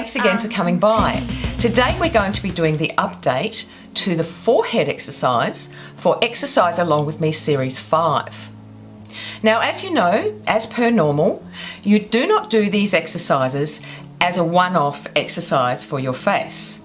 thanks again for coming by. Today we're going to be doing the update to the forehead exercise for Exercise Along With Me Series 5. Now, as you know, as per normal, you do not do these exercises as a one-off exercise for your face.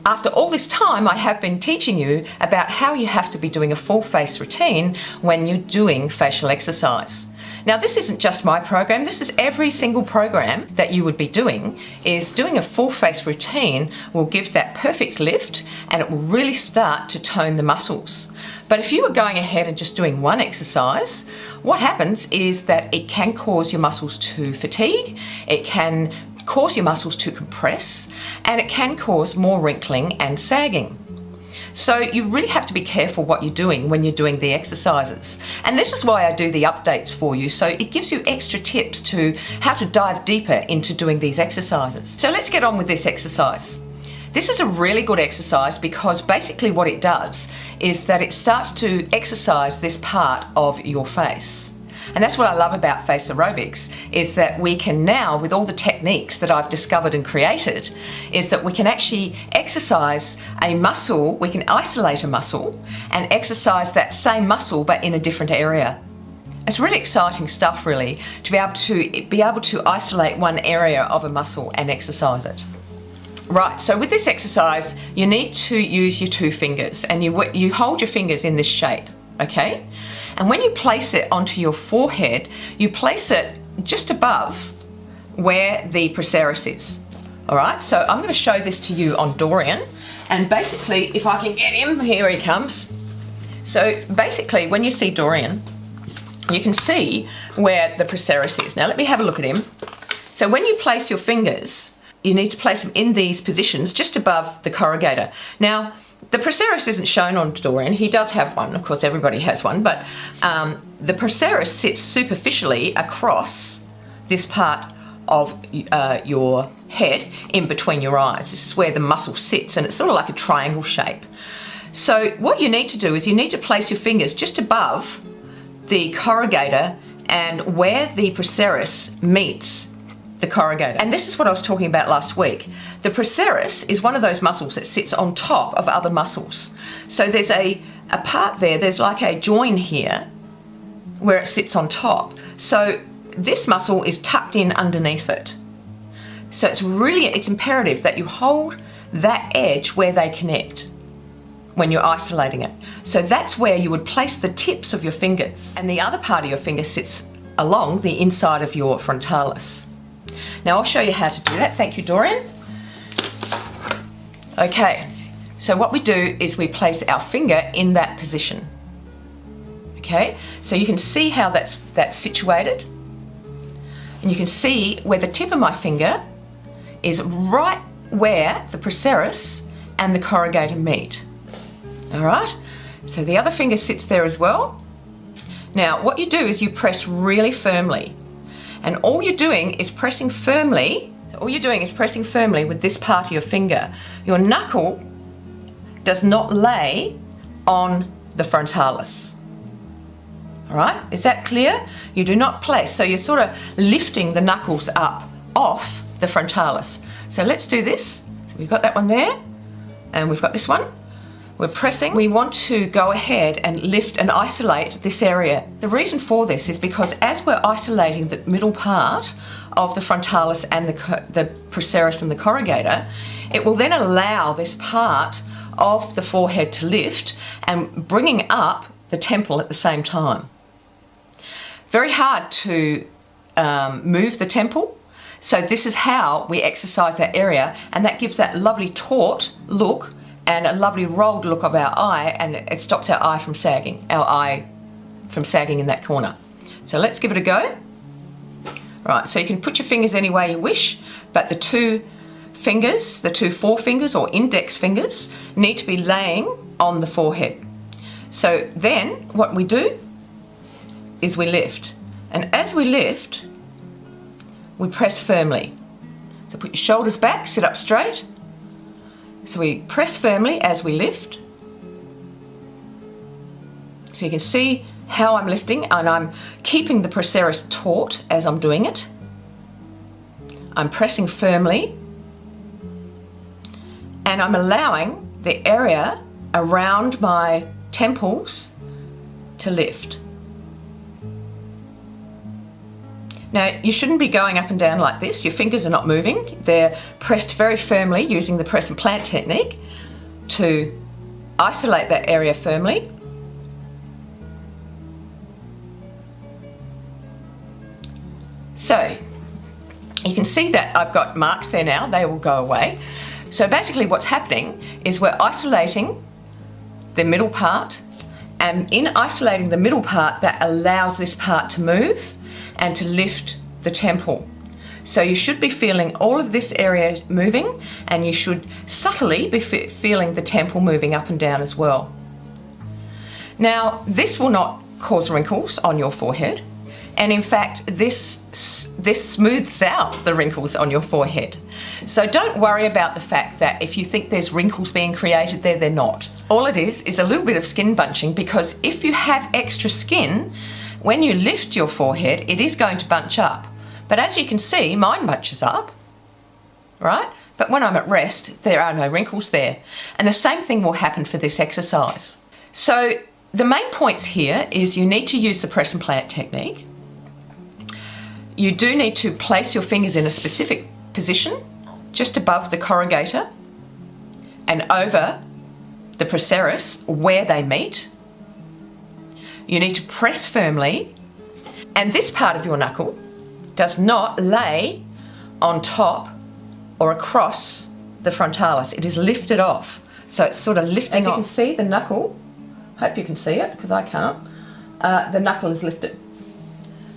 After all this time, I have been teaching you about how you have to be doing a full face routine when you're doing facial exercise. Now, this isn't just my program, this is every single program that you would be doing. Is doing a full face routine will give that perfect lift and it will really start to tone the muscles. But if you are going ahead and just doing one exercise, what happens is that it can cause your muscles to fatigue, it can cause your muscles to compress, and it can cause more wrinkling and sagging. So you really have to be careful what you're doing when you're doing the exercises. And this is why I do the updates for you, so it gives you extra tips to how to dive deeper into doing these exercises. So let's get on with this exercise. This is a really good exercise because basically what it does is that it starts to exercise this part of your face. And that's what I love about face aerobics, is that we can now, with all the techniques that I've discovered and created, is that we can actually exercise a muscle, we can isolate a muscle and exercise that same muscle but in a different area. It's really exciting stuff, really, to be able to isolate one area of a muscle and exercise it. Right, so with this exercise, you need to use your two fingers, and you hold your fingers in this shape, okay? And when you place it onto your forehead, you place it just above where the procerus is. All right, so I'm going to show this to you on Dorian. And basically, if I can get him, here he comes. So basically, when you see Dorian, you can see where the procerus is. Now let me have a look at him. So when you place your fingers, you need to place them in these positions just above the corrugator. Now, the procerus isn't shown on Dorian. He does have one, of course everybody has one, but the procerus sits superficially across this part of your head in between your eyes. This is where the muscle sits, and it's sort of like a triangle shape. So what you need to do is you need to place your fingers just above the corrugator and where the procerus meets the corrugator. And this is what I was talking about last week. The procerus is one of those muscles that sits on top of other muscles. So there's a part there, there's like a join here where it sits on top. So this muscle is tucked in underneath it. So it's imperative that you hold that edge where they connect when you're isolating it. So that's where you would place the tips of your fingers, and the other part of your finger sits along the inside of your frontalis. Now I'll show you how to do that. Thank you, Dorian. Okay, so what we do is we place our finger in that position. Okay, so you can see how that's situated, and you can see where the tip of my finger is right where the procerus and the corrugator meet. All right, so the other finger sits there as well. Now what you do is you press really firmly. And all you're doing is pressing firmly, with this part of your finger. Your knuckle does not lay on the frontalis. All right, is that clear? You do not place, so you're sort of lifting the knuckles up off the frontalis. So let's do this. So we've got that one there, and we've got this one. We're pressing. We want to go ahead and lift and isolate this area. The reason for this is because as we're isolating the middle part of the frontalis and the procerus and the corrugator, it will then allow this part of the forehead to lift and bringing up the temple at the same time. Very hard to move the temple. So this is how we exercise that area, and that gives that lovely taut look and a lovely rolled look of our eye, and it stops our eye from sagging, in that corner. So let's give it a go. Right, so you can put your fingers any way you wish, but the two forefingers or index fingers need to be laying on the forehead. So then what we do is we lift, and as we lift, we press firmly. So put your shoulders back, sit up straight. So we press firmly as we lift. So you can see how I'm lifting, and I'm keeping the procerus taut as I'm doing it. I'm pressing firmly, and I'm allowing the area around my temples to lift. Now, you shouldn't be going up and down like this. Your fingers are not moving. They're pressed very firmly using the press and plant technique to isolate that area firmly. So, you can see that I've got marks there now. They will go away. So basically what's happening is we're isolating the middle part, and in isolating the middle part, that allows this part to move and to lift the temple. So you should be feeling all of this area moving, and you should subtly be feeling the temple moving up and down as well. Now, this will not cause wrinkles on your forehead, and in fact this smooths out the wrinkles on your forehead. So don't worry about the fact that if you think there's wrinkles being created there, they're not. All it is a little bit of skin bunching, because if you have extra skin, when you lift your forehead, it is going to bunch up. But as you can see, mine bunches up, right? But when I'm at rest, there are no wrinkles there. And the same thing will happen for this exercise. So the main points here is you need to use the press and plant technique. You do need to place your fingers in a specific position, just above the corrugator and over the procerus where they meet. You need to press firmly, and this part of your knuckle does not lay on top or across the frontalis. It is lifted off. So it's sort of lifting off. As you can see, the knuckle, hope you can see it because I can't, the knuckle is lifted.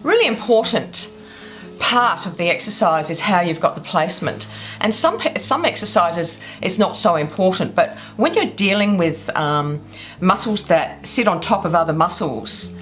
Really important part of the exercise is how you've got the placement, and some exercises it's not so important, but when you're dealing with muscles that sit on top of other muscles,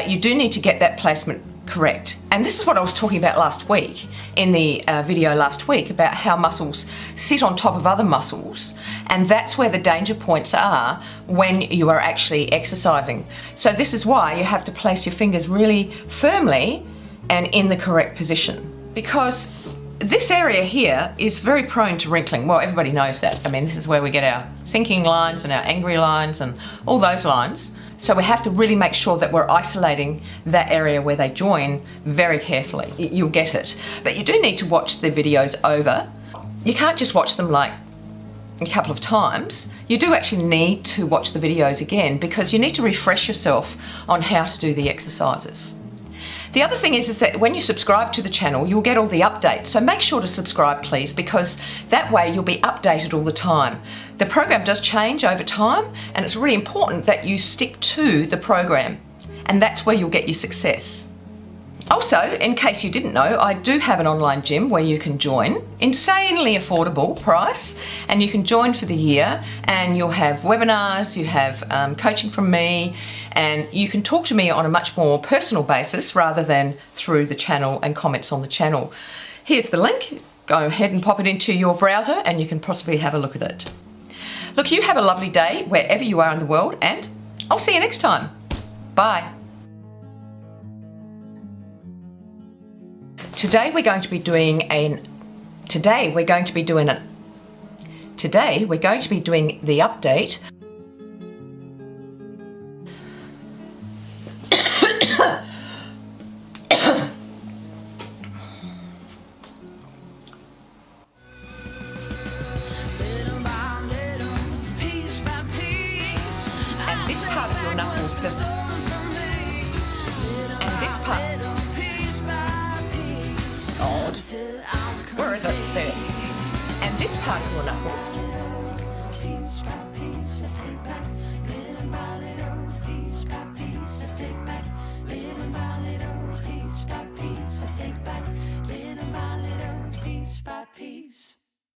you do need to get that placement correct. And this is what I was talking about last week in the video last week, about how muscles sit on top of other muscles, and that's where the danger points are when you are actually exercising. So this is why you have to place your fingers really firmly and in the correct position, because this area here is very prone to wrinkling. Well, everybody knows that. I mean, this is where we get our thinking lines and our angry lines and all those lines. So we have to really make sure that we're isolating that area where they join very carefully. You'll get it. But you do need to watch the videos over. You can't just watch them like a couple of times. You do actually need to watch the videos again, because you need to refresh yourself on how to do the exercises. The other thing is that when you subscribe to the channel, you'll get all the updates. So make sure to subscribe, please, because that way you'll be updated all the time. The program does change over time, and it's really important that you stick to the program, and that's where you'll get your success. Also, in case you didn't know, I do have an online gym where you can join, insanely affordable price, and you can join for the year, and you'll have webinars, you have coaching from me, and you can talk to me on a much more personal basis rather than through the channel and comments on the channel. Here's the link. Go ahead and pop it into your browser and you can possibly have a look at it. Look, you have a lovely day wherever you are in the world, and I'll see you next time. Bye. Today we're going to be doing the update. And this part of your knuckle does, and this part. Odd. Where is it? There. And this part of your knuckle